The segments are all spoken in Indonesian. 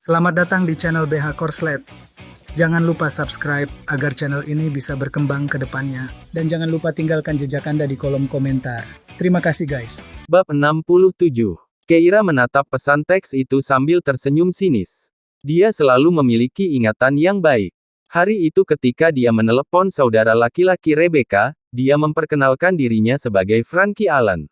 Selamat datang di channel BH Korslet. Jangan lupa subscribe agar channel ini bisa berkembang ke depannya. Dan jangan lupa tinggalkan jejak Anda di kolom komentar. Terima kasih guys. Bab 67. Keira menatap pesan teks itu sambil tersenyum sinis. Dia selalu memiliki ingatan yang baik. Hari itu ketika dia menelepon saudara laki-laki Rebecca, dia memperkenalkan dirinya sebagai Frankie Allen.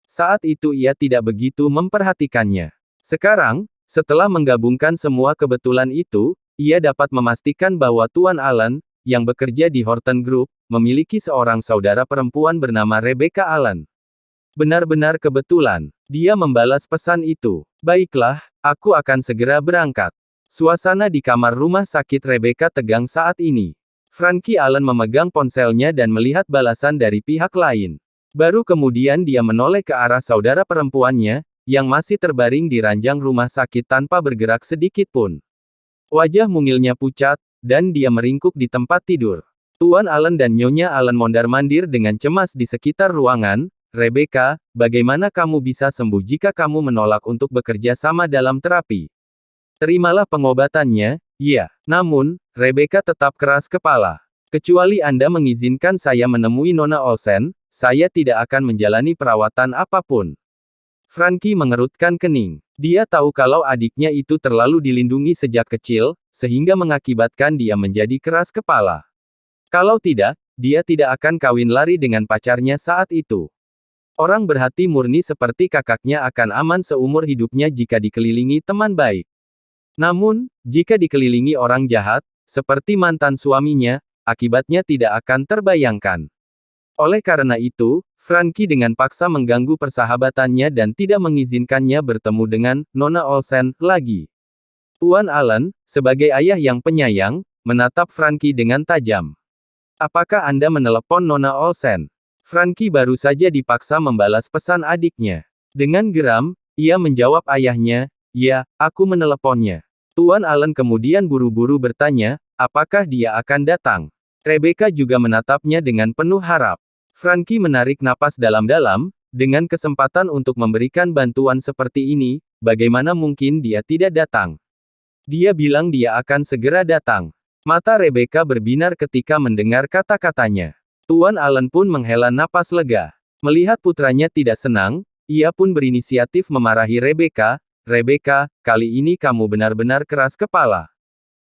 Saat itu ia tidak begitu memperhatikannya. Sekarang, setelah menggabungkan semua kebetulan itu, ia dapat memastikan bahwa Tuan Allen, yang bekerja di Horton Group, memiliki seorang saudara perempuan bernama Rebecca Allen. Benar-benar kebetulan. Dia membalas pesan itu. Baiklah, aku akan segera berangkat. Suasana di kamar rumah sakit Rebecca tegang saat ini. Frankie Allen memegang ponselnya dan melihat balasan dari pihak lain. Baru kemudian dia menoleh ke arah saudara perempuannya, yang masih terbaring di ranjang rumah sakit tanpa bergerak sedikit pun. Wajah mungilnya pucat, dan dia meringkuk di tempat tidur. Tuan Allen dan Nyonya Allen mondar-mandir dengan cemas di sekitar ruangan. Rebecca, bagaimana kamu bisa sembuh jika kamu menolak untuk bekerja sama dalam terapi? Terimalah pengobatannya, ya. Namun, Rebecca tetap keras kepala. Kecuali Anda mengizinkan saya menemui Nona Olsen, saya tidak akan menjalani perawatan apapun. Frankie mengerutkan kening. Dia tahu kalau adiknya itu terlalu dilindungi sejak kecil, sehingga mengakibatkan dia menjadi keras kepala. Kalau tidak, dia tidak akan kawin lari dengan pacarnya saat itu. Orang berhati murni seperti kakaknya akan aman seumur hidupnya jika dikelilingi teman baik. Namun, jika dikelilingi orang jahat, seperti mantan suaminya, akibatnya tidak akan terbayangkan. Oleh karena itu, Frankie dengan paksa mengganggu persahabatannya dan tidak mengizinkannya bertemu dengan Nona Olsen lagi. Tuan Allen, sebagai ayah yang penyayang, menatap Frankie dengan tajam. Apakah Anda menelepon Nona Olsen? Frankie baru saja dipaksa membalas pesan adiknya. Dengan geram, ia menjawab ayahnya, ya, aku meneleponnya. Tuan Allen kemudian buru-buru bertanya, apakah dia akan datang? Rebecca juga menatapnya dengan penuh harap. Frankie menarik napas dalam-dalam, dengan kesempatan untuk memberikan bantuan seperti ini, bagaimana mungkin dia tidak datang? Dia bilang dia akan segera datang. Mata Rebecca berbinar ketika mendengar kata-katanya. Tuan Allen pun menghela napas lega. Melihat putranya tidak senang, ia pun berinisiatif memarahi Rebecca. Rebecca, kali ini kamu benar-benar keras kepala.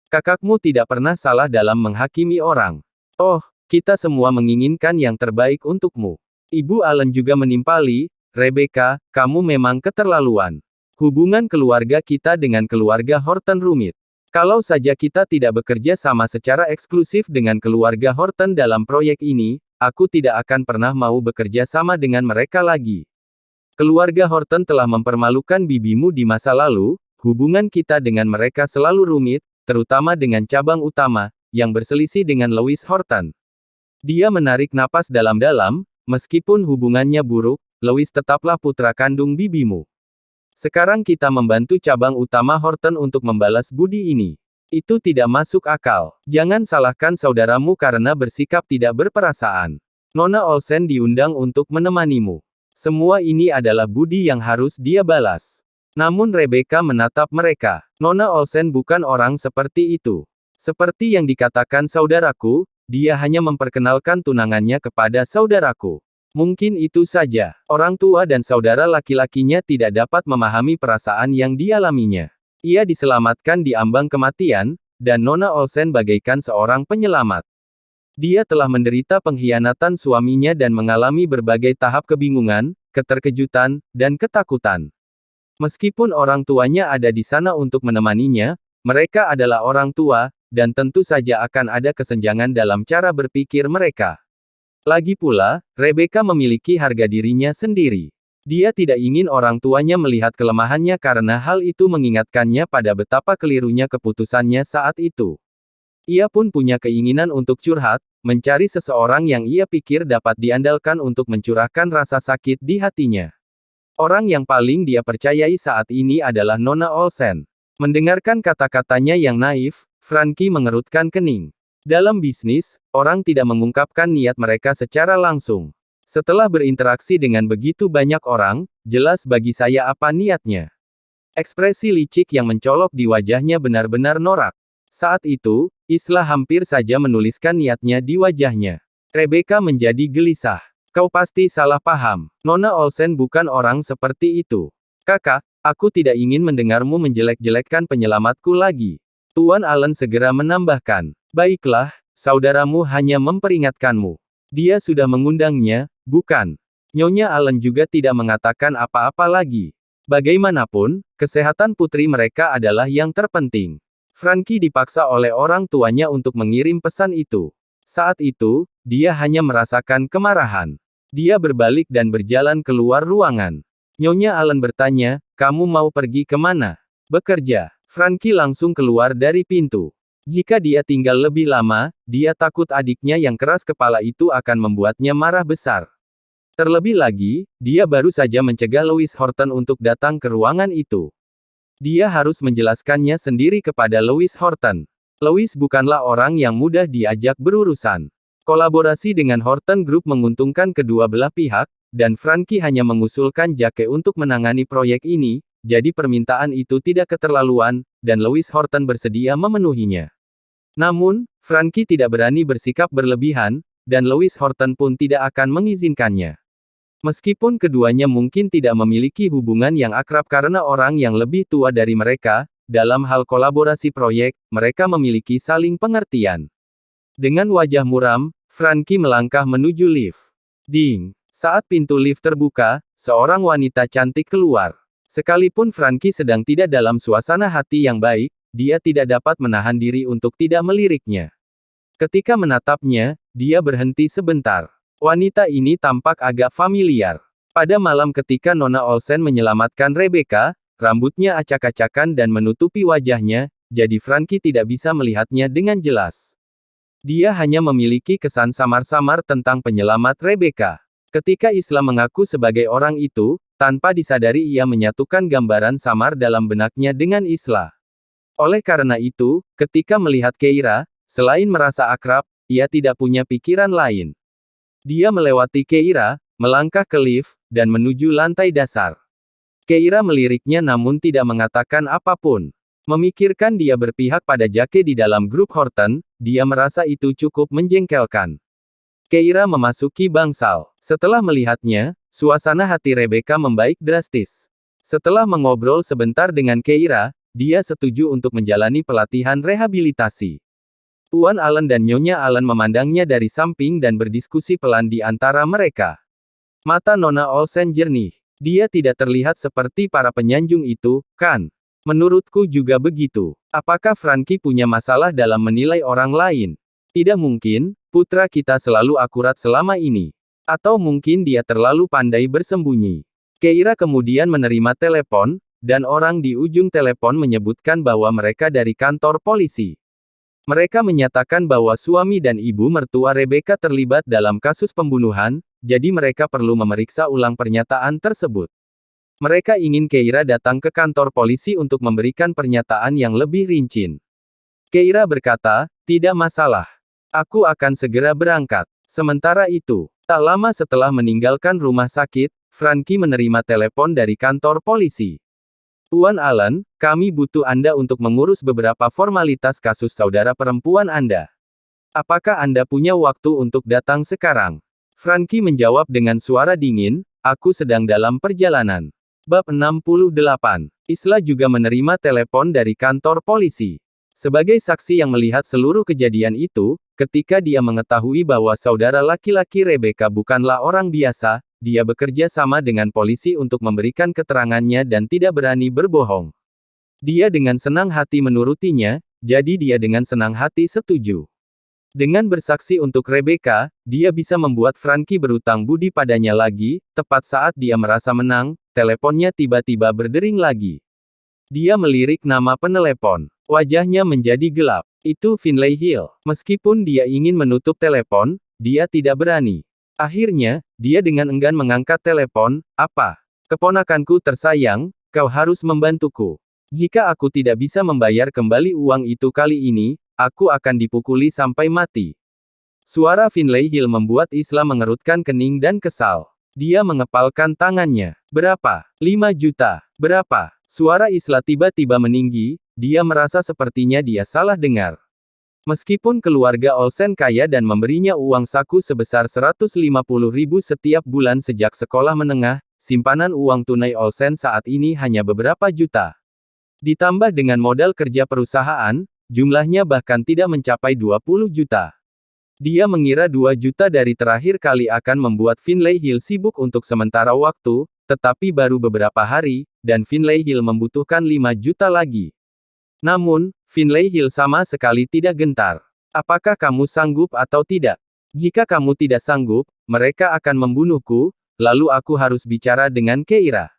Kakakmu tidak pernah salah dalam menghakimi orang. Oh, kita semua menginginkan yang terbaik untukmu. Ibu Allen juga menimpali, Rebecca, kamu memang keterlaluan. Hubungan keluarga kita dengan keluarga Horton rumit. Kalau saja kita tidak bekerja sama secara eksklusif dengan keluarga Horton dalam proyek ini, aku tidak akan pernah mau bekerja sama dengan mereka lagi. Keluarga Horton telah mempermalukan bibimu di masa lalu, hubungan kita dengan mereka selalu rumit, terutama dengan cabang utama, yang berselisih dengan Louis Horton. Dia menarik napas dalam-dalam, meskipun hubungannya buruk, Louis tetaplah putra kandung bibimu. Sekarang kita membantu cabang utama Horton untuk membalas budi ini. Itu tidak masuk akal. Jangan salahkan saudaramu karena bersikap tidak berperasaan. Nona Olsen diundang untuk menemanimu. Semua ini adalah budi yang harus dia balas. Namun Rebecca menatap mereka. Nona Olsen bukan orang seperti itu. Seperti yang dikatakan saudaraku, dia hanya memperkenalkan tunangannya kepada saudaraku. Mungkin itu saja. Orang tua dan saudara laki-lakinya tidak dapat memahami perasaan yang dialaminya. Ia diselamatkan di ambang kematian, dan Nona Olsen bagaikan seorang penyelamat. Dia telah menderita pengkhianatan suaminya dan mengalami berbagai tahap kebingungan, keterkejutan, dan ketakutan. Meskipun orang tuanya ada di sana untuk menemaninya, mereka adalah orang tua, dan tentu saja akan ada kesenjangan dalam cara berpikir mereka. Lagi pula, Rebecca memiliki harga dirinya sendiri. Dia tidak ingin orang tuanya melihat kelemahannya karena hal itu mengingatkannya pada betapa kelirunya keputusannya saat itu. Ia pun punya keinginan untuk curhat, mencari seseorang yang ia pikir dapat diandalkan untuk mencurahkan rasa sakit di hatinya. Orang yang paling dia percayai saat ini adalah Nona Olsen. Mendengarkan kata-katanya yang naif, Frankie mengerutkan kening. Dalam bisnis, orang tidak mengungkapkan niat mereka secara langsung. Setelah berinteraksi dengan begitu banyak orang, jelas bagi saya apa niatnya. Ekspresi licik yang mencolok di wajahnya benar-benar norak. Saat itu, Isla hampir saja menuliskan niatnya di wajahnya. Rebecca menjadi gelisah. Kau pasti salah paham. Nona Olsen bukan orang seperti itu. Kakak, aku tidak ingin mendengarmu menjelek-jelekkan penyelamatku lagi. Tuan Allen segera menambahkan. Baiklah, saudaramu hanya memperingatkanmu. Dia sudah mengundangnya, bukan? Nyonya Allen juga tidak mengatakan apa-apa lagi. Bagaimanapun, kesehatan putri mereka adalah yang terpenting. Frankie dipaksa oleh orang tuanya untuk mengirim pesan itu. Saat itu, dia hanya merasakan kemarahan. Dia berbalik dan berjalan keluar ruangan. Nyonya Allen bertanya, kamu mau pergi kemana? Bekerja. Frankie langsung keluar dari pintu. Jika dia tinggal lebih lama, dia takut adiknya yang keras kepala itu akan membuatnya marah besar. Terlebih lagi, dia baru saja mencegah Louis Horton untuk datang ke ruangan itu. Dia harus menjelaskannya sendiri kepada Louis Horton. Louis bukanlah orang yang mudah diajak berurusan. Kolaborasi dengan Horton Group menguntungkan kedua belah pihak, dan Frankie hanya mengusulkan Jake untuk menangani proyek ini, jadi permintaan itu tidak keterlaluan, dan Louis Horton bersedia memenuhinya. Namun, Frankie tidak berani bersikap berlebihan, dan Louis Horton pun tidak akan mengizinkannya. Meskipun keduanya mungkin tidak memiliki hubungan yang akrab karena orang yang lebih tua dari mereka, dalam hal kolaborasi proyek, mereka memiliki saling pengertian. Dengan wajah muram, Frankie melangkah menuju lift. Ding! Saat pintu lift terbuka, seorang wanita cantik keluar. Sekalipun Frankie sedang tidak dalam suasana hati yang baik, dia tidak dapat menahan diri untuk tidak meliriknya. Ketika menatapnya, dia berhenti sebentar. Wanita ini tampak agak familiar. Pada malam ketika Nona Olsen menyelamatkan Rebecca, rambutnya acak-acakan dan menutupi wajahnya, jadi Frankie tidak bisa melihatnya dengan jelas. Dia hanya memiliki kesan samar-samar tentang penyelamat Rebecca. Ketika Isla mengaku sebagai orang itu, tanpa disadari ia menyatukan gambaran samar dalam benaknya dengan Isla. Oleh karena itu, ketika melihat Keira, selain merasa akrab, ia tidak punya pikiran lain. Dia melewati Keira, melangkah ke lift, dan menuju lantai dasar. Keira meliriknya namun tidak mengatakan apapun. Memikirkan dia berpihak pada Jake di dalam grup Horton, dia merasa itu cukup menjengkelkan. Keira memasuki bangsal. Setelah melihatnya, suasana hati Rebecca membaik drastis. Setelah mengobrol sebentar dengan Keira, dia setuju untuk menjalani pelatihan rehabilitasi. Tuan Allen dan Nyonya Allen memandangnya dari samping dan berdiskusi pelan di antara mereka. Mata Nona Olsen jernih. Dia tidak terlihat seperti para penyanjung itu, kan? Menurutku juga begitu. Apakah Frankie punya masalah dalam menilai orang lain? Tidak mungkin, putra kita selalu akurat selama ini. Atau mungkin dia terlalu pandai bersembunyi. Keira kemudian menerima telepon, dan orang di ujung telepon menyebutkan bahwa mereka dari kantor polisi. Mereka menyatakan bahwa suami dan ibu mertua Rebecca terlibat dalam kasus pembunuhan, jadi mereka perlu memeriksa ulang pernyataan tersebut. Mereka ingin Keira datang ke kantor polisi untuk memberikan pernyataan yang lebih rinci. Keira berkata, tidak masalah. Aku akan segera berangkat. Sementara itu, tak lama setelah meninggalkan rumah sakit, Frankie menerima telepon dari kantor polisi. Tuan Allen, kami butuh Anda untuk mengurus beberapa formalitas kasus saudara perempuan Anda. Apakah Anda punya waktu untuk datang sekarang? Frankie menjawab dengan suara dingin, aku sedang dalam perjalanan. Bab 68. Isla juga menerima telepon dari kantor polisi. Sebagai saksi yang melihat seluruh kejadian itu, ketika dia mengetahui bahwa saudara laki-laki Rebecca bukanlah orang biasa, dia bekerja sama dengan polisi untuk memberikan keterangannya dan tidak berani berbohong. Dia dengan senang hati menurutinya, jadi dia dengan senang hati setuju. Dengan bersaksi untuk Rebecca, dia bisa membuat Frankie berutang budi padanya lagi. Tepat saat dia merasa menang, teleponnya tiba-tiba berdering lagi. Dia melirik nama penelepon. Wajahnya menjadi gelap. Itu Finlay Hill. Meskipun dia ingin menutup telepon, dia tidak berani. Akhirnya, dia dengan enggan mengangkat telepon. Apa? Keponakanku tersayang, kau harus membantuku. Jika aku tidak bisa membayar kembali uang itu kali ini, aku akan dipukuli sampai mati. Suara Finlay Hill membuat Isla mengerutkan kening dan kesal. Dia mengepalkan tangannya. Berapa? 5 juta. Berapa? Suara Isla tiba-tiba meninggi, dia merasa sepertinya dia salah dengar. Meskipun keluarga Olsen kaya dan memberinya uang saku sebesar 150.000 setiap bulan sejak sekolah menengah, simpanan uang tunai Olsen saat ini hanya beberapa juta. Ditambah dengan modal kerja perusahaan, jumlahnya bahkan tidak mencapai 20 juta. Dia mengira 2 juta dari terakhir kali akan membuat Finlay Hill sibuk untuk sementara waktu, tetapi baru beberapa hari, dan Finlay Hill membutuhkan 5 juta lagi. Namun, Finlay Hill sama sekali tidak gentar. Apakah kamu sanggup atau tidak? Jika kamu tidak sanggup, mereka akan membunuhku, lalu aku harus bicara dengan Keira.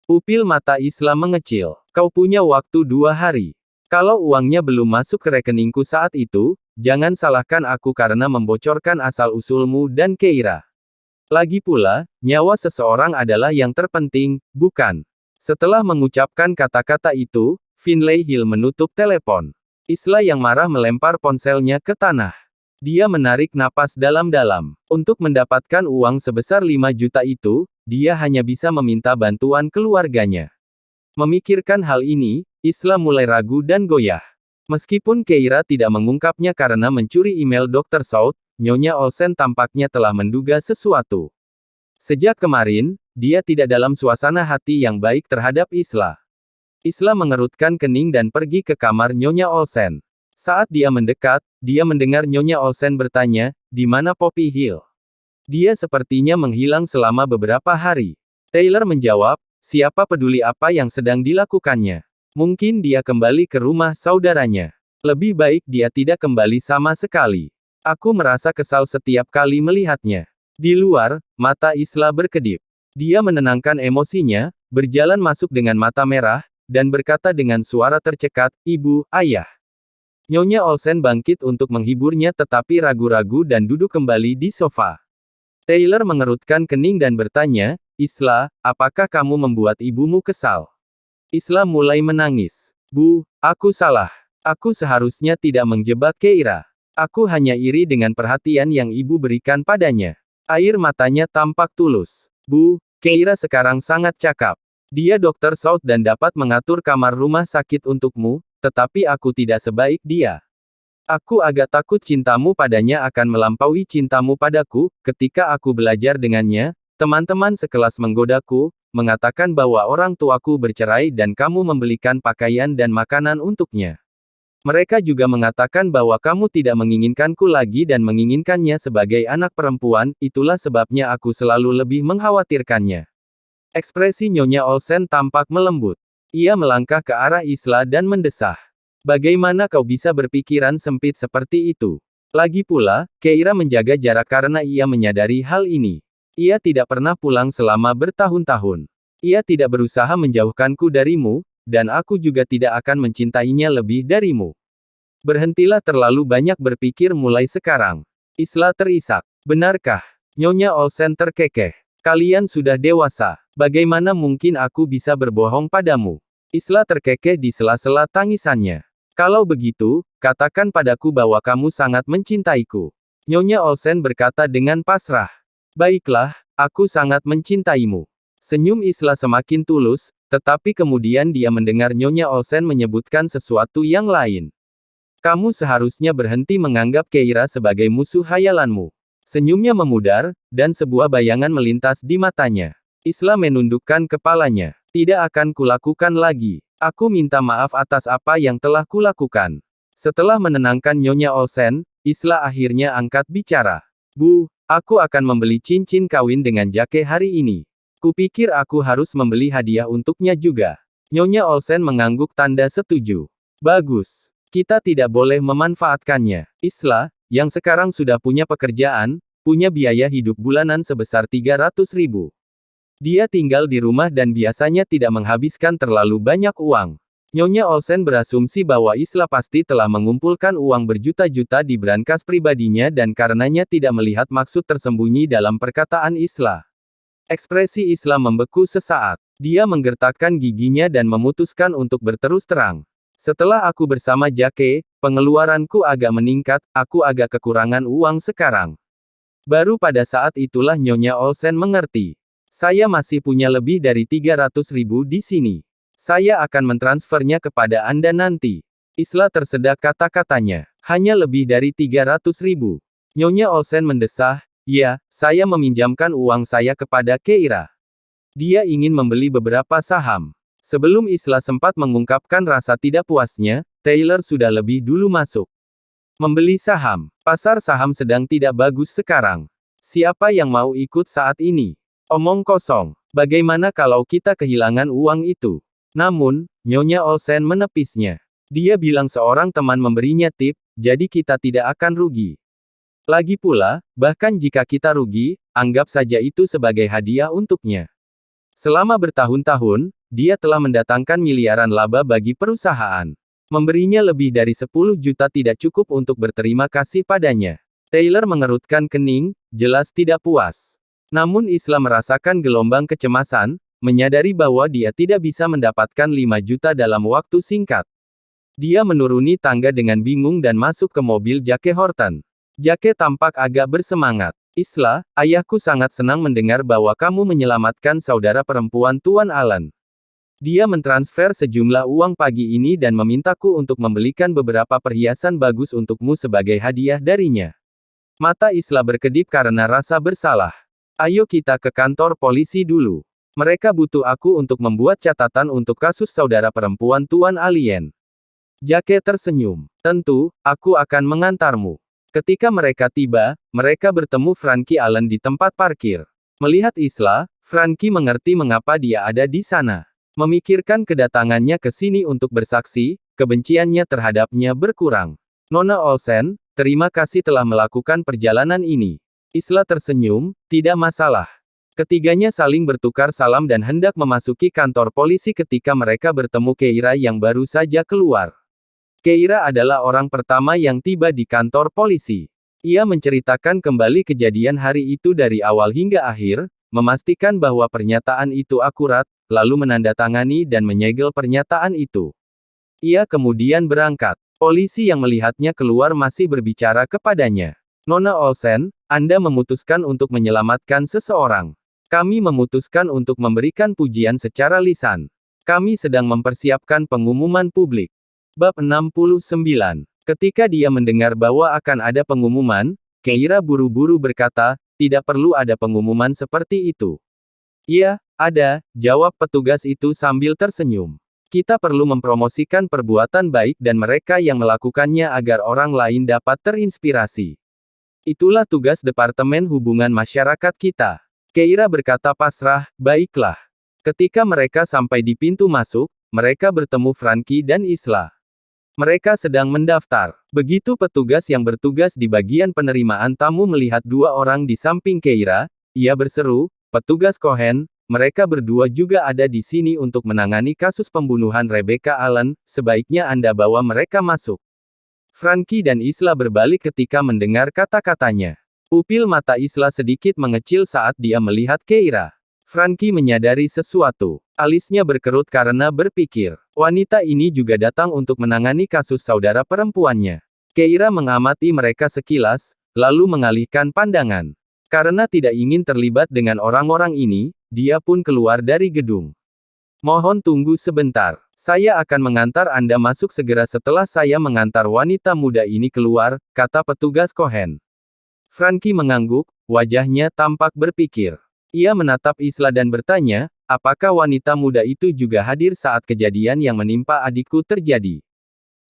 Pupil mata Isla mengecil. Kau punya waktu 2 hari. Kalau uangnya belum masuk ke rekeningku saat itu, jangan salahkan aku karena membocorkan asal-usulmu dan Keira. Lagi pula, nyawa seseorang adalah yang terpenting, bukan? Setelah mengucapkan kata-kata itu, Finlay Hill menutup telepon. Isla yang marah melempar ponselnya ke tanah. Dia menarik napas dalam-dalam. Untuk mendapatkan uang sebesar 5 juta itu, dia hanya bisa meminta bantuan keluarganya. Memikirkan hal ini, Isla mulai ragu dan goyah. Meskipun Keira tidak mengungkapnya karena mencuri email Dr. South, Nyonya Olsen tampaknya telah menduga sesuatu. Sejak kemarin, dia tidak dalam suasana hati yang baik terhadap Isla. Isla mengerutkan kening dan pergi ke kamar Nyonya Olsen. Saat dia mendekat, dia mendengar Nyonya Olsen bertanya, "Di mana Poppy Hill?" Dia sepertinya menghilang selama beberapa hari. Taylor menjawab, "Siapa peduli apa yang sedang dilakukannya? Mungkin dia kembali ke rumah saudaranya. Lebih baik dia tidak kembali sama sekali. Aku merasa kesal setiap kali melihatnya." Di luar, mata Isla berkedip. Dia menenangkan emosinya, berjalan masuk dengan mata merah, dan berkata dengan suara tercekat, "Ibu, Ayah." Nyonya Olsen bangkit untuk menghiburnya tetapi ragu-ragu dan duduk kembali di sofa. Taylor mengerutkan kening dan bertanya, "Isla, apakah kamu membuat ibumu kesal?" Isla mulai menangis. "Bu, aku salah. Aku seharusnya tidak menjebak Keira. Aku hanya iri dengan perhatian yang ibu berikan padanya." Air matanya tampak tulus. "Bu, Keira sekarang sangat cakap. Dia Dr. South dan dapat mengatur kamar rumah sakit untukmu, tetapi aku tidak sebaik dia. Aku agak takut cintamu padanya akan melampaui cintamu padaku. Ketika aku belajar dengannya, teman-teman sekelas menggodaku, mengatakan bahwa orang tuaku bercerai dan kamu membelikan pakaian dan makanan untuknya. Mereka juga mengatakan bahwa kamu tidak menginginkanku lagi dan menginginkannya sebagai anak perempuan, itulah sebabnya aku selalu lebih mengkhawatirkannya." Ekspresi Nyonya Olsen tampak melembut. Ia melangkah ke arah Isla dan mendesah. "Bagaimana kau bisa berpikiran sempit seperti itu? Lagi pula, Keira menjaga jarak karena ia menyadari hal ini. Ia tidak pernah pulang selama bertahun-tahun. Ia tidak berusaha menjauhkanku darimu, dan aku juga tidak akan mencintainya lebih darimu. Berhentilah terlalu banyak berpikir mulai sekarang." Isla terisak. "Benarkah?" Nyonya Olsen terkekeh. "Kalian sudah dewasa. Bagaimana mungkin aku bisa berbohong padamu?" Isla terkekeh di sela-sela tangisannya. "Kalau begitu, katakan padaku bahwa kamu sangat mencintaiku." Nyonya Olsen berkata dengan pasrah. "Baiklah, aku sangat mencintaimu." Senyum Isla semakin tulus, tetapi kemudian dia mendengar Nyonya Olsen menyebutkan sesuatu yang lain. "Kamu seharusnya berhenti menganggap Keira sebagai musuh hayalanmu." Senyumnya memudar, dan sebuah bayangan melintas di matanya. Isla menundukkan kepalanya. "Tidak akan kulakukan lagi. Aku minta maaf atas apa yang telah kulakukan." Setelah menenangkan Nyonya Olsen, Isla akhirnya angkat bicara. "Bu, aku akan membeli cincin kawin dengan Jake hari ini. Kupikir aku harus membeli hadiah untuknya juga." Nyonya Olsen mengangguk tanda setuju. "Bagus. Kita tidak boleh memanfaatkannya." Isla, yang sekarang sudah punya pekerjaan, punya biaya hidup bulanan sebesar 300.000. Dia tinggal di rumah dan biasanya tidak menghabiskan terlalu banyak uang. Nyonya Olsen berasumsi bahwa Isla pasti telah mengumpulkan uang berjuta-juta di brankas pribadinya dan karenanya tidak melihat maksud tersembunyi dalam perkataan Isla. Ekspresi Isla membeku sesaat. Dia menggertakkan giginya dan memutuskan untuk berterus terang. "Setelah aku bersama Jake, pengeluaranku agak meningkat, aku agak kekurangan uang sekarang." Baru pada saat itulah Nyonya Olsen mengerti. "Saya masih punya lebih dari 300.000 di sini. Saya akan mentransfernya kepada Anda nanti. Isla tersedak kata-katanya. Hanya lebih dari 300.000. Nyonya Olsen mendesah, ya, saya meminjamkan uang saya kepada Keira. Dia ingin membeli beberapa saham. Sebelum Isla sempat mengungkapkan rasa tidak puasnya, Taylor sudah lebih dulu masuk. Membeli saham. Pasar saham sedang tidak bagus sekarang. Siapa yang mau ikut saat ini? Omong kosong. Bagaimana kalau kita kehilangan uang itu? Namun, Nyonya Olsen menepisnya. Dia bilang seorang teman memberinya tip, jadi kita tidak akan rugi. Lagi pula, bahkan jika kita rugi, anggap saja itu sebagai hadiah untuknya. Selama bertahun-tahun, dia telah mendatangkan miliaran laba bagi perusahaan. Memberinya lebih dari 10 juta tidak cukup untuk berterima kasih padanya. Taylor mengerutkan kening, jelas tidak puas. Namun Isla merasakan gelombang kecemasan, menyadari bahwa dia tidak bisa mendapatkan 5 juta dalam waktu singkat. Dia menuruni tangga dengan bingung dan masuk ke mobil Jake Horton. Jake tampak agak bersemangat. Isla, ayahku sangat senang mendengar bahwa kamu menyelamatkan saudara perempuan Tuan Allen. Dia mentransfer sejumlah uang pagi ini dan memintaku untuk membelikan beberapa perhiasan bagus untukmu sebagai hadiah darinya. Mata Isla berkedip karena rasa bersalah. Ayo kita ke kantor polisi dulu. Mereka butuh aku untuk membuat catatan untuk kasus saudara perempuan Tuan Alien. Jake tersenyum. Tentu, aku akan mengantarmu. Ketika mereka tiba, mereka bertemu Frankie Allen di tempat parkir. Melihat Isla, Frankie mengerti mengapa dia ada di sana. Memikirkan kedatangannya ke sini untuk bersaksi, kebenciannya terhadapnya berkurang. Nona Olsen, terima kasih telah melakukan perjalanan ini. Isla tersenyum, tidak masalah. Ketiganya saling bertukar salam dan hendak memasuki kantor polisi ketika mereka bertemu Keira yang baru saja keluar. Keira adalah orang pertama yang tiba di kantor polisi. Ia menceritakan kembali kejadian hari itu dari awal hingga akhir, memastikan bahwa pernyataan itu akurat, lalu menandatangani dan menyegel pernyataan itu. Ia kemudian berangkat. Polisi yang melihatnya keluar masih berbicara kepadanya. Nona Olsen, Anda memutuskan untuk menyelamatkan seseorang. Kami memutuskan untuk memberikan pujian secara lisan. Kami sedang mempersiapkan pengumuman publik. Bab 69. Ketika dia mendengar bahwa akan ada pengumuman, Keira buru-buru berkata, tidak perlu ada pengumuman seperti itu. Iya, ada, jawab petugas itu sambil tersenyum. Kita perlu mempromosikan perbuatan baik dan mereka yang melakukannya agar orang lain dapat terinspirasi. Itulah tugas Departemen Hubungan Masyarakat kita. Keira berkata pasrah, baiklah. Ketika mereka sampai di pintu masuk, mereka bertemu Frankie dan Isla. Mereka sedang mendaftar. Begitu petugas yang bertugas di bagian penerimaan tamu melihat dua orang di samping Keira, ia berseru, petugas Cohen, mereka berdua juga ada di sini untuk menangani kasus pembunuhan Rebecca Allen, sebaiknya Anda bawa mereka masuk. Frankie dan Isla berbalik ketika mendengar kata-katanya. Pupil mata Isla sedikit mengecil saat dia melihat Keira. Frankie menyadari sesuatu. Alisnya berkerut karena berpikir, wanita ini juga datang untuk menangani kasus saudara perempuannya. Keira mengamati mereka sekilas, lalu mengalihkan pandangan. Karena tidak ingin terlibat dengan orang-orang ini, dia pun keluar dari gedung. Mohon tunggu sebentar. Saya akan mengantar Anda masuk segera setelah saya mengantar wanita muda ini keluar, kata petugas Cohen. Frankie mengangguk, wajahnya tampak berpikir. Ia menatap Isla dan bertanya, apakah wanita muda itu juga hadir saat kejadian yang menimpa adikku terjadi?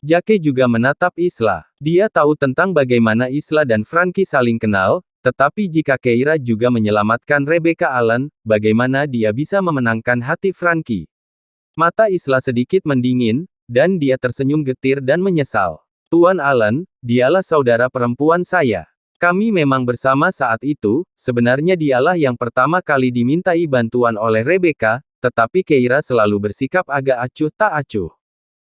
Jake juga menatap Isla. Dia tahu tentang bagaimana Isla dan Frankie saling kenal, tetapi jika Keira juga menyelamatkan Rebecca Allen, bagaimana dia bisa memenangkan hati Frankie? Mata Isla sedikit mendingin, dan dia tersenyum getir dan menyesal. Tuan Allen, dialah saudara perempuan saya. Kami memang bersama saat itu, sebenarnya dialah yang pertama kali dimintai bantuan oleh Rebecca, tetapi Keira selalu bersikap agak acuh tak acuh.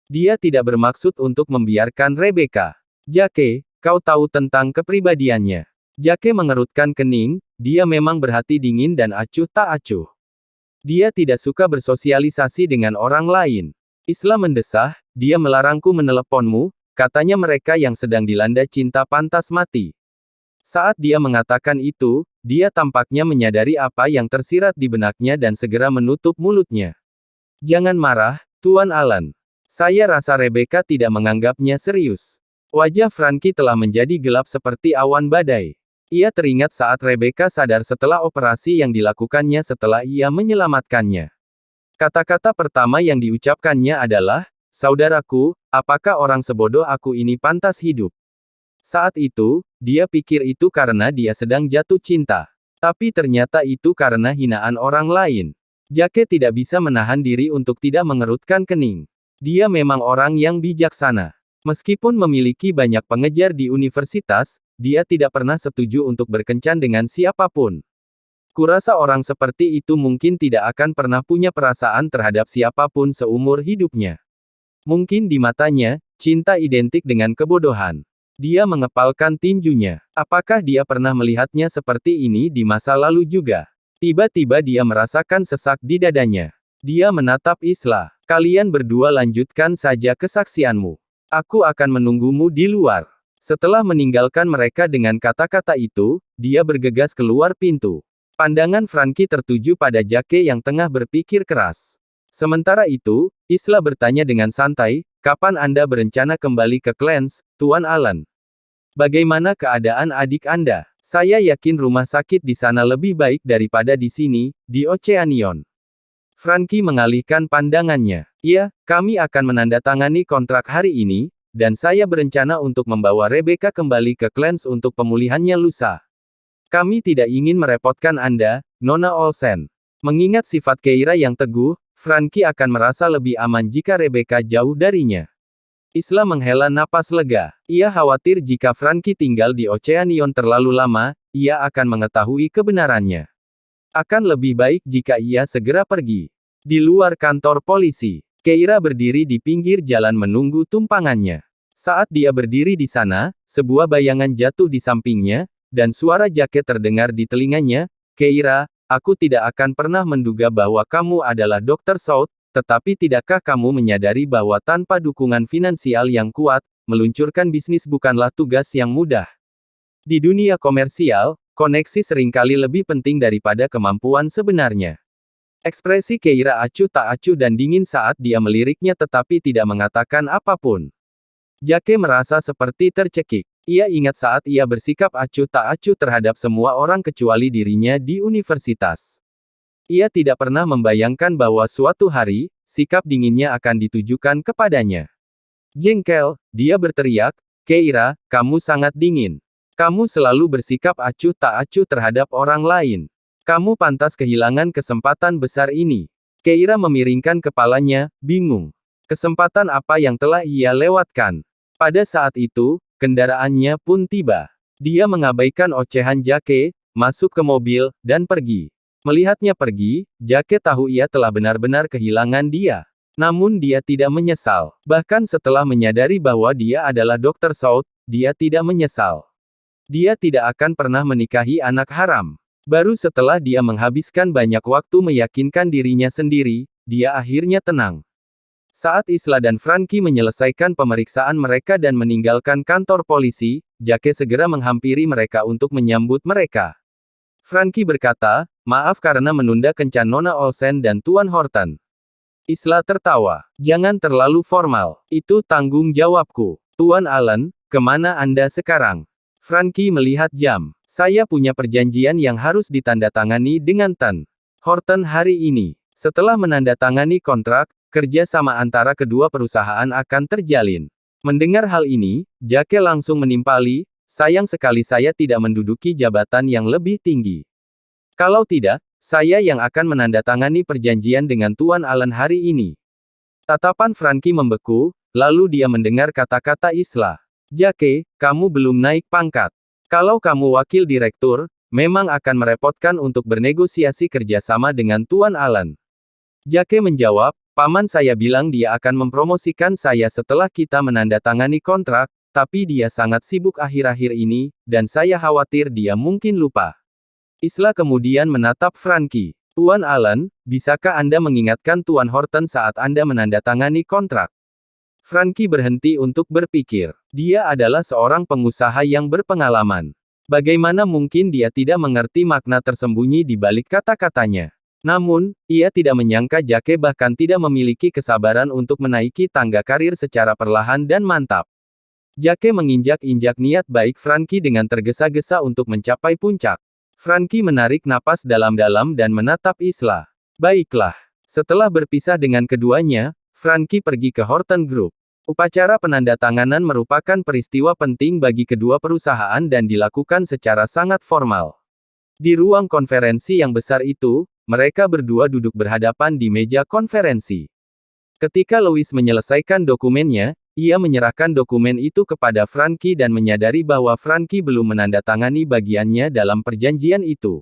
Dia tidak bermaksud untuk membiarkan Rebecca. Jake, kau tahu tentang kepribadiannya. Jake mengerutkan kening, dia memang berhati dingin dan acuh tak acuh. Dia tidak suka bersosialisasi dengan orang lain. Isla mendesah, dia melarangku meneleponmu, katanya mereka yang sedang dilanda cinta pantas mati. Saat dia mengatakan itu, dia tampaknya menyadari apa yang tersirat di benaknya dan segera menutup mulutnya. Jangan marah, Tuan Allen. Saya rasa Rebecca tidak menganggapnya serius. Wajah Frankie telah menjadi gelap seperti awan badai. Ia teringat saat Rebecca sadar setelah operasi yang dilakukannya setelah ia menyelamatkannya. Kata-kata pertama yang diucapkannya adalah, "Saudaraku, apakah orang sebodoh aku ini pantas hidup?" Saat itu, dia pikir itu karena dia sedang jatuh cinta. Tapi ternyata itu karena hinaan orang lain. Jake tidak bisa menahan diri untuk tidak mengerutkan kening. Dia memang orang yang bijaksana. Meskipun memiliki banyak pengejar di universitas, dia tidak pernah setuju untuk berkencan dengan siapapun. Kurasa orang seperti itu mungkin tidak akan pernah punya perasaan terhadap siapapun seumur hidupnya. Mungkin di matanya, cinta identik dengan kebodohan. Dia mengepalkan tinjunya. Apakah dia pernah melihatnya seperti ini di masa lalu juga? Tiba-tiba dia merasakan sesak di dadanya. Dia menatap Isla. "Kalian berdua lanjutkan saja kesaksianmu. Aku akan menunggumu di luar." Setelah meninggalkan mereka dengan kata-kata itu, dia bergegas keluar pintu. Pandangan Frankie tertuju pada Jake yang tengah berpikir keras. Sementara itu, Isla bertanya dengan santai, "Kapan Anda berencana kembali ke Clarence, Tuan Allen? Bagaimana keadaan adik Anda? Saya yakin rumah sakit di sana lebih baik daripada di sini, di Oceanion." Frankie mengalihkan pandangannya. "Ya, kami akan menandatangani kontrak hari ini, dan saya berencana untuk membawa Rebecca kembali ke Clarence untuk pemulihannya lusa. Kami tidak ingin merepotkan Anda, Nona Olsen." Mengingat sifat Keira yang teguh, Frankie akan merasa lebih aman jika Rebecca jauh darinya. Isla menghela napas lega. Ia khawatir jika Frankie tinggal di Oceanion terlalu lama, ia akan mengetahui kebenarannya. Akan lebih baik jika ia segera pergi. Di luar kantor polisi, Keira berdiri di pinggir jalan menunggu tumpangannya. Saat dia berdiri di sana, sebuah bayangan jatuh di sampingnya, dan suara Jake terdengar di telinganya, "Keira, aku tidak akan pernah menduga bahwa kamu adalah Dr. South, tetapi tidakkah kamu menyadari bahwa tanpa dukungan finansial yang kuat, meluncurkan bisnis bukanlah tugas yang mudah. Di dunia komersial, koneksi seringkali lebih penting daripada kemampuan sebenarnya." Ekspresi Keira acuh tak acuh dan dingin saat dia meliriknya tetapi tidak mengatakan apapun. Jake merasa seperti tercekik. Ia ingat saat ia bersikap acuh tak acuh terhadap semua orang kecuali dirinya di universitas. Ia tidak pernah membayangkan bahwa suatu hari, sikap dinginnya akan ditujukan kepadanya. Jengkel, dia berteriak, "Keira, kamu sangat dingin. Kamu selalu bersikap acuh tak acuh terhadap orang lain. Kamu pantas kehilangan kesempatan besar ini." Keira memiringkan kepalanya, bingung. Kesempatan apa yang telah ia lewatkan? Pada saat itu, kendaraannya pun tiba. Dia mengabaikan ocehan Jake, masuk ke mobil, dan pergi. Melihatnya pergi, Jake tahu ia telah benar-benar kehilangan dia. Namun dia tidak menyesal. Bahkan setelah menyadari bahwa dia adalah Dr. South, dia tidak menyesal. Dia tidak akan pernah menikahi anak haram. Baru setelah dia menghabiskan banyak waktu meyakinkan dirinya sendiri, dia akhirnya tenang. Saat Isla dan Frankie menyelesaikan pemeriksaan mereka dan meninggalkan kantor polisi, Jake segera menghampiri mereka untuk menyambut mereka. Frankie berkata, "Maaf karena menunda kencan Nona Olsen dan Tuan Horton." Isla tertawa. "Jangan terlalu formal. Itu tanggung jawabku. Tuan Allen, kemana Anda sekarang?" Frankie melihat jam. "Saya punya perjanjian yang harus ditandatangani dengan Tan Horton hari ini. Setelah menandatangani kontrak, kerja sama antara kedua perusahaan akan terjalin." Mendengar hal ini, Jake langsung menimpali, "Sayang sekali saya tidak menduduki jabatan yang lebih tinggi. Kalau tidak, saya yang akan menandatangani perjanjian dengan Tuan Allen hari ini." Tatapan Frankie membeku, lalu dia mendengar kata-kata Isla. "Jake, kamu belum naik pangkat. Kalau kamu wakil direktur, memang akan merepotkan untuk bernegosiasi kerjasama dengan Tuan Allen." Jake menjawab, "Paman saya bilang dia akan mempromosikan saya setelah kita menandatangani kontrak, tapi dia sangat sibuk akhir-akhir ini, dan saya khawatir dia mungkin lupa." Isla kemudian menatap Frankie. "Tuan Allen, bisakah Anda mengingatkan Tuan Horton saat Anda menandatangani kontrak?" Frankie berhenti untuk berpikir. Dia adalah seorang pengusaha yang berpengalaman. Bagaimana mungkin dia tidak mengerti makna tersembunyi di balik kata-katanya? Namun, ia tidak menyangka Jake bahkan tidak memiliki kesabaran untuk menaiki tangga karir secara perlahan dan mantap. Jake menginjak-injak niat baik Frankie dengan tergesa-gesa untuk mencapai puncak. Frankie menarik napas dalam-dalam dan menatap Isla. Baiklah. Setelah berpisah dengan keduanya, Frankie pergi ke Horton Group. Upacara penandatanganan merupakan peristiwa penting bagi kedua perusahaan dan dilakukan secara sangat formal. Di ruang konferensi yang besar itu, mereka berdua duduk berhadapan di meja konferensi. Ketika Louis menyelesaikan dokumennya, ia menyerahkan dokumen itu kepada Frankie dan menyadari bahwa Frankie belum menandatangani bagiannya dalam perjanjian itu.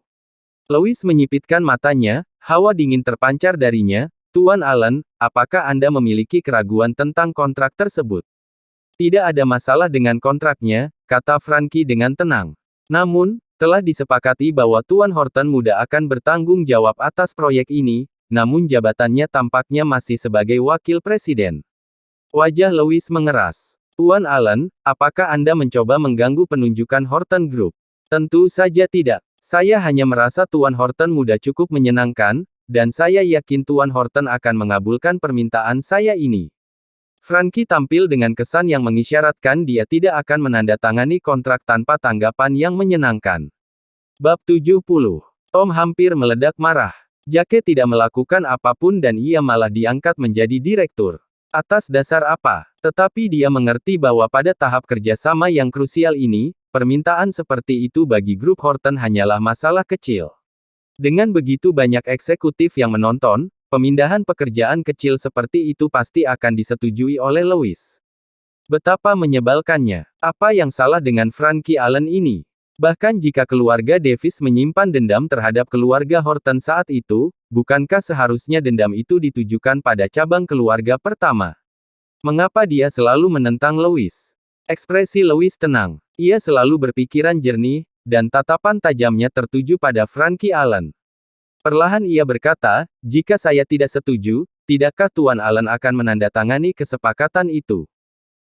Louis menyipitkan matanya, hawa dingin terpancar darinya. Tuan Allen, apakah Anda memiliki keraguan tentang kontrak tersebut? Tidak ada masalah dengan kontraknya, kata Frankie dengan tenang. Namun, telah disepakati bahwa Tuan Horton muda akan bertanggung jawab atas proyek ini, namun jabatannya tampaknya masih sebagai wakil presiden. Wajah Louis mengeras. Tuan Allen, apakah Anda mencoba mengganggu penunjukan Horton Group? Tentu saja tidak. Saya hanya merasa Tuan Horton muda cukup menyenangkan, dan saya yakin Tuan Horton akan mengabulkan permintaan saya ini. Frankie tampil dengan kesan yang mengisyaratkan dia tidak akan menandatangani kontrak tanpa tanggapan yang menyenangkan. Bab 70. Tom hampir meledak marah. Jake tidak melakukan apapun dan ia malah diangkat menjadi direktur. Atas dasar apa? Tetapi dia mengerti bahwa pada tahap kerjasama yang krusial ini, permintaan seperti itu bagi grup Horton hanyalah masalah kecil. Dengan begitu banyak eksekutif yang menonton, pemindahan pekerjaan kecil seperti itu pasti akan disetujui oleh Louis. Betapa menyebalkannya. Apa yang salah dengan Frankie Allen ini? Bahkan jika keluarga Davis menyimpan dendam terhadap keluarga Horton saat itu, bukankah seharusnya dendam itu ditujukan pada cabang keluarga pertama? Mengapa dia selalu menentang Louis? Ekspresi Louis tenang. Ia selalu berpikiran jernih, dan tatapan tajamnya tertuju pada Frankie Allen. Perlahan ia berkata, jika saya tidak setuju, tidakkah Tuan Allen akan menandatangani kesepakatan itu?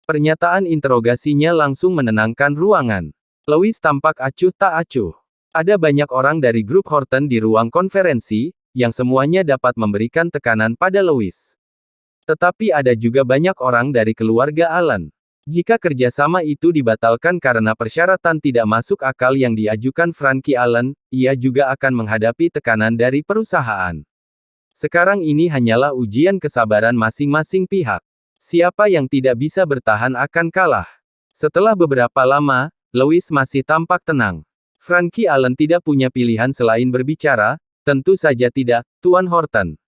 Pernyataan interogasinya langsung menenangkan ruangan. Louis tampak acuh tak acuh. Ada banyak orang dari grup Horton di ruang konferensi, yang semuanya dapat memberikan tekanan pada Louis. Tetapi ada juga banyak orang dari keluarga Allen. Jika kerjasama itu dibatalkan karena persyaratan tidak masuk akal yang diajukan Frankie Allen, ia juga akan menghadapi tekanan dari perusahaan. Sekarang ini hanyalah ujian kesabaran masing-masing pihak. Siapa yang tidak bisa bertahan akan kalah. Setelah beberapa lama, Louis masih tampak tenang. Frankie Allen tidak punya pilihan selain berbicara, tentu saja tidak, Tuan Horton.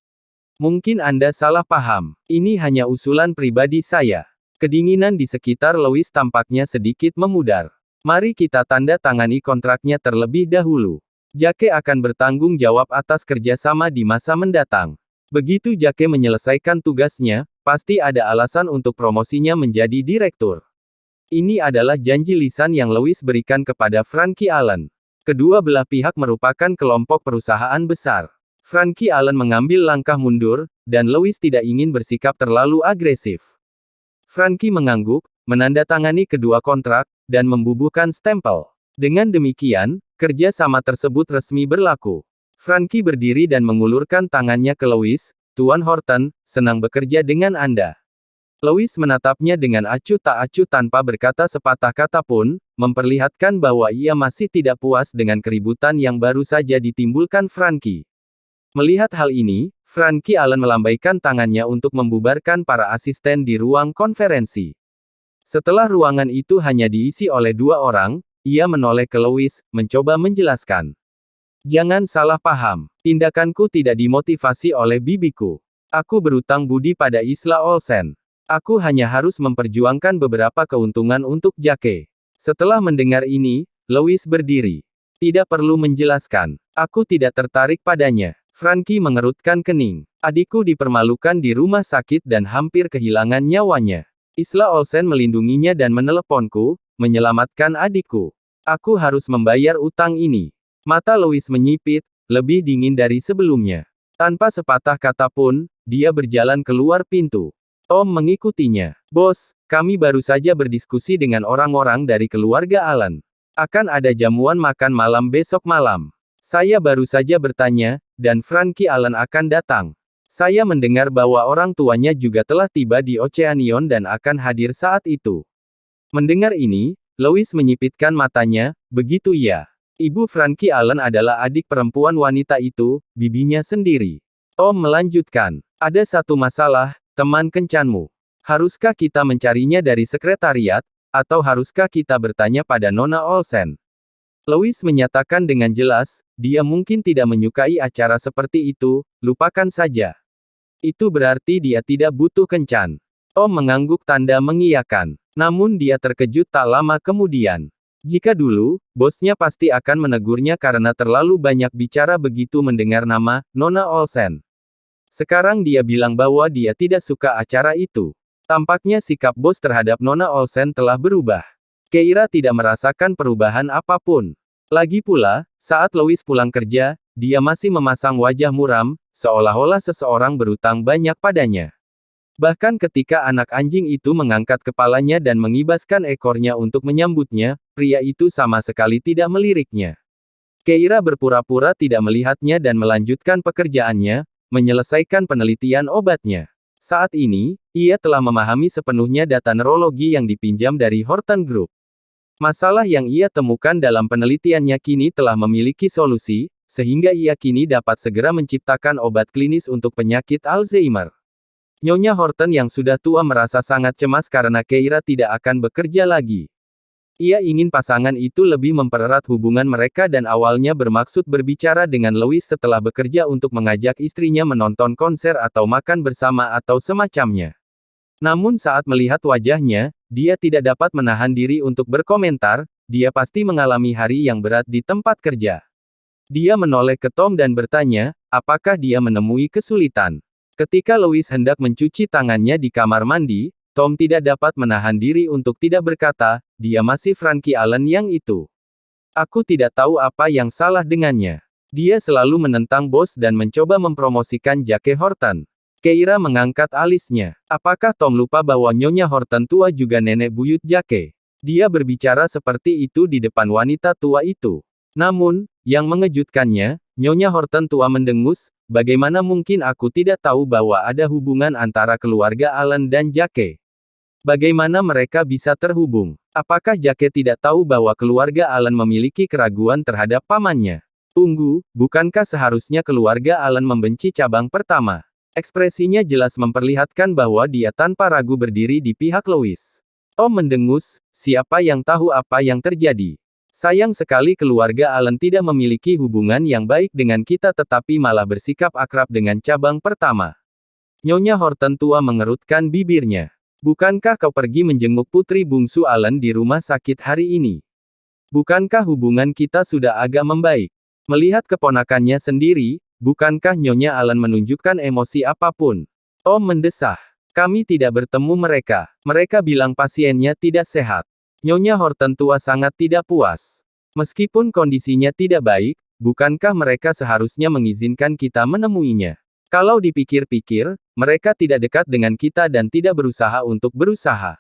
Mungkin Anda salah paham. Ini hanya usulan pribadi saya. Kedinginan di sekitar Louis tampaknya sedikit memudar. Mari kita tanda tangani kontraknya terlebih dahulu. Jake akan bertanggung jawab atas kerjasama di masa mendatang. Begitu Jake menyelesaikan tugasnya, pasti ada alasan untuk promosinya menjadi direktur. Ini adalah janji lisan yang Louis berikan kepada Frankie Allen. Kedua belah pihak merupakan kelompok perusahaan besar. Frankie Allen mengambil langkah mundur, dan Louis tidak ingin bersikap terlalu agresif. Frankie mengangguk, menandatangani kedua kontrak, dan membubuhkan stempel. Dengan demikian, kerja sama tersebut resmi berlaku. Frankie berdiri dan mengulurkan tangannya ke Louis. Tuan Horton, senang bekerja dengan Anda. Louis menatapnya dengan acuh tak acuh tanpa berkata sepatah kata pun, memperlihatkan bahwa ia masih tidak puas dengan keributan yang baru saja ditimbulkan Frankie. Melihat hal ini, Frankie Allen melambaikan tangannya untuk membubarkan para asisten di ruang konferensi. Setelah ruangan itu hanya diisi oleh dua orang, ia menoleh ke Louis, mencoba menjelaskan. Jangan salah paham, tindakanku tidak dimotivasi oleh bibiku. Aku berutang budi pada Isla Olsen. Aku hanya harus memperjuangkan beberapa keuntungan untuk Jake. Setelah mendengar ini, Louis berdiri. Tidak perlu menjelaskan. Aku tidak tertarik padanya. Frankie mengerutkan kening. Adikku dipermalukan di rumah sakit dan hampir kehilangan nyawanya. Isla Olsen melindunginya dan meneleponku, menyelamatkan adikku. Aku harus membayar utang ini. Mata Louis menyipit, lebih dingin dari sebelumnya. Tanpa sepatah kata pun, dia berjalan keluar pintu. Tom mengikutinya. Bos, kami baru saja berdiskusi dengan orang-orang dari keluarga Allen. Akan ada jamuan makan malam besok malam. Saya baru saja bertanya, dan Frankie Allen akan datang. Saya mendengar bahwa orang tuanya juga telah tiba di Oceanion dan akan hadir saat itu. Mendengar ini, Lois menyipitkan matanya, begitu ya. Ibu Frankie Allen adalah adik perempuan wanita itu, bibinya sendiri. Tom melanjutkan, ada satu masalah, teman kencanmu. Haruskah kita mencarinya dari sekretariat, atau haruskah kita bertanya pada Nona Olsen? Lois menyatakan dengan jelas, dia mungkin tidak menyukai acara seperti itu, lupakan saja. Itu berarti dia tidak butuh kencan. Tom mengangguk tanda mengiyakan. Namun dia terkejut tak lama kemudian. Jika dulu, bosnya pasti akan menegurnya karena terlalu banyak bicara begitu mendengar nama Nona Olsen. Sekarang dia bilang bahwa dia tidak suka acara itu. Tampaknya sikap bos terhadap Nona Olsen telah berubah. Keira tidak merasakan perubahan apapun. Lagi pula, saat Lois pulang kerja, dia masih memasang wajah muram, seolah-olah seseorang berutang banyak padanya. Bahkan ketika anak anjing itu mengangkat kepalanya dan mengibaskan ekornya untuk menyambutnya, pria itu sama sekali tidak meliriknya. Keira berpura-pura tidak melihatnya dan melanjutkan pekerjaannya, menyelesaikan penelitian obatnya. Saat ini, ia telah memahami sepenuhnya data neurologi yang dipinjam dari Horton Group. Masalah yang ia temukan dalam penelitiannya kini telah memiliki solusi, sehingga ia kini dapat segera menciptakan obat klinis untuk penyakit Alzheimer. Nyonya Horton yang sudah tua merasa sangat cemas karena Keira tidak akan bekerja lagi. Ia ingin pasangan itu lebih mempererat hubungan mereka dan awalnya bermaksud berbicara dengan Lois setelah bekerja untuk mengajak istrinya menonton konser atau makan bersama atau semacamnya. Namun saat melihat wajahnya, dia tidak dapat menahan diri untuk berkomentar, dia pasti mengalami hari yang berat di tempat kerja. Dia menoleh ke Tom dan bertanya, apakah dia menemui kesulitan. Ketika Lois hendak mencuci tangannya di kamar mandi, Tom tidak dapat menahan diri untuk tidak berkata, dia masih Frankie Allen yang itu. Aku tidak tahu apa yang salah dengannya. Dia selalu menentang bos dan mencoba mempromosikan Jake Horton. Keira mengangkat alisnya. Apakah Tom lupa bahwa Nyonya Horton tua juga nenek buyut Jake? Dia berbicara seperti itu di depan wanita tua itu. Namun, yang mengejutkannya, Nyonya Horton tua mendengus, bagaimana mungkin aku tidak tahu bahwa ada hubungan antara keluarga Allen dan Jake? Bagaimana mereka bisa terhubung? Apakah Jake tidak tahu bahwa keluarga Allen memiliki keraguan terhadap pamannya? Tunggu, bukankah seharusnya keluarga Allen membenci cabang pertama? Ekspresinya jelas memperlihatkan bahwa dia tanpa ragu berdiri di pihak Lois. Tom mendengus, siapa yang tahu apa yang terjadi? Sayang sekali keluarga Allen tidak memiliki hubungan yang baik dengan kita tetapi malah bersikap akrab dengan cabang pertama. Nyonya Horton tua mengerutkan bibirnya. Bukankah kau pergi menjenguk putri bungsu Allen di rumah sakit hari ini? Bukankah hubungan kita sudah agak membaik? Melihat keponakannya sendiri, bukankah Nyonya Allen menunjukkan emosi apapun? Tom mendesah. Kami tidak bertemu mereka. Mereka bilang pasiennya tidak sehat. Nyonya Horton tua sangat tidak puas. Meskipun kondisinya tidak baik, bukankah mereka seharusnya mengizinkan kita menemuinya? Kalau dipikir-pikir, mereka tidak dekat dengan kita dan tidak berusaha untuk berusaha.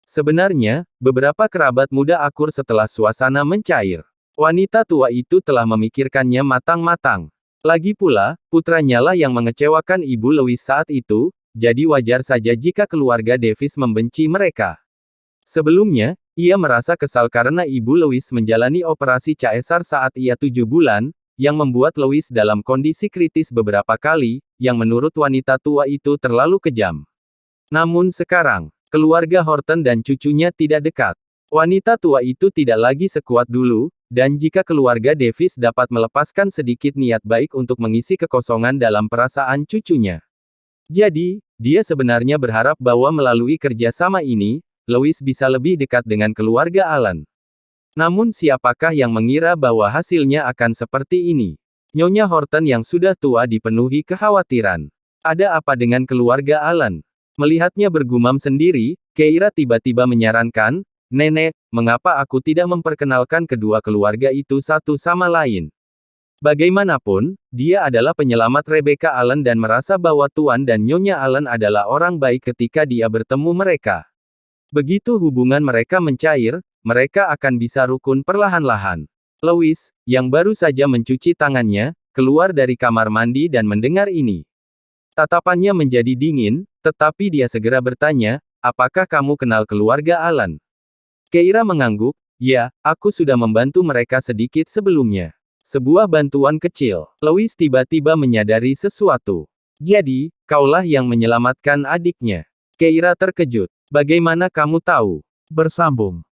Sebenarnya, beberapa kerabat muda akur setelah suasana mencair. Wanita tua itu telah memikirkannya matang-matang. Lagi pula, putranya lah yang mengecewakan Ibu Lois saat itu, jadi wajar saja jika keluarga Davis membenci mereka. Sebelumnya, ia merasa kesal karena Ibu Lois menjalani operasi caesar saat ia 7 bulan, yang membuat Lois dalam kondisi kritis beberapa kali, yang menurut wanita tua itu terlalu kejam. Namun sekarang, keluarga Horton dan cucunya tidak dekat. Wanita tua itu tidak lagi sekuat dulu, dan jika keluarga Davis dapat melepaskan sedikit niat baik untuk mengisi kekosongan dalam perasaan cucunya. Jadi, dia sebenarnya berharap bahwa melalui kerjasama ini, Lois bisa lebih dekat dengan keluarga Allen. Namun siapakah yang mengira bahwa hasilnya akan seperti ini? Nyonya Horton yang sudah tua dipenuhi kekhawatiran. Ada apa dengan keluarga Allen? Melihatnya bergumam sendiri, Keira tiba-tiba menyarankan, Nenek, mengapa aku tidak memperkenalkan kedua keluarga itu satu sama lain? Bagaimanapun, dia adalah penyelamat Rebecca Allen dan merasa bahwa Tuan dan Nyonya Allen adalah orang baik ketika dia bertemu mereka. Begitu hubungan mereka mencair, mereka akan bisa rukun perlahan-lahan. Louis, yang baru saja mencuci tangannya, keluar dari kamar mandi dan mendengar ini. Tatapannya menjadi dingin, tetapi dia segera bertanya, apakah kamu kenal keluarga Alan? Keira mengangguk, ya, aku sudah membantu mereka sedikit sebelumnya. Sebuah bantuan kecil. Louis tiba-tiba menyadari sesuatu. Jadi, kaulah yang menyelamatkan adiknya. Keira terkejut. Bagaimana kamu tahu? Bersambung.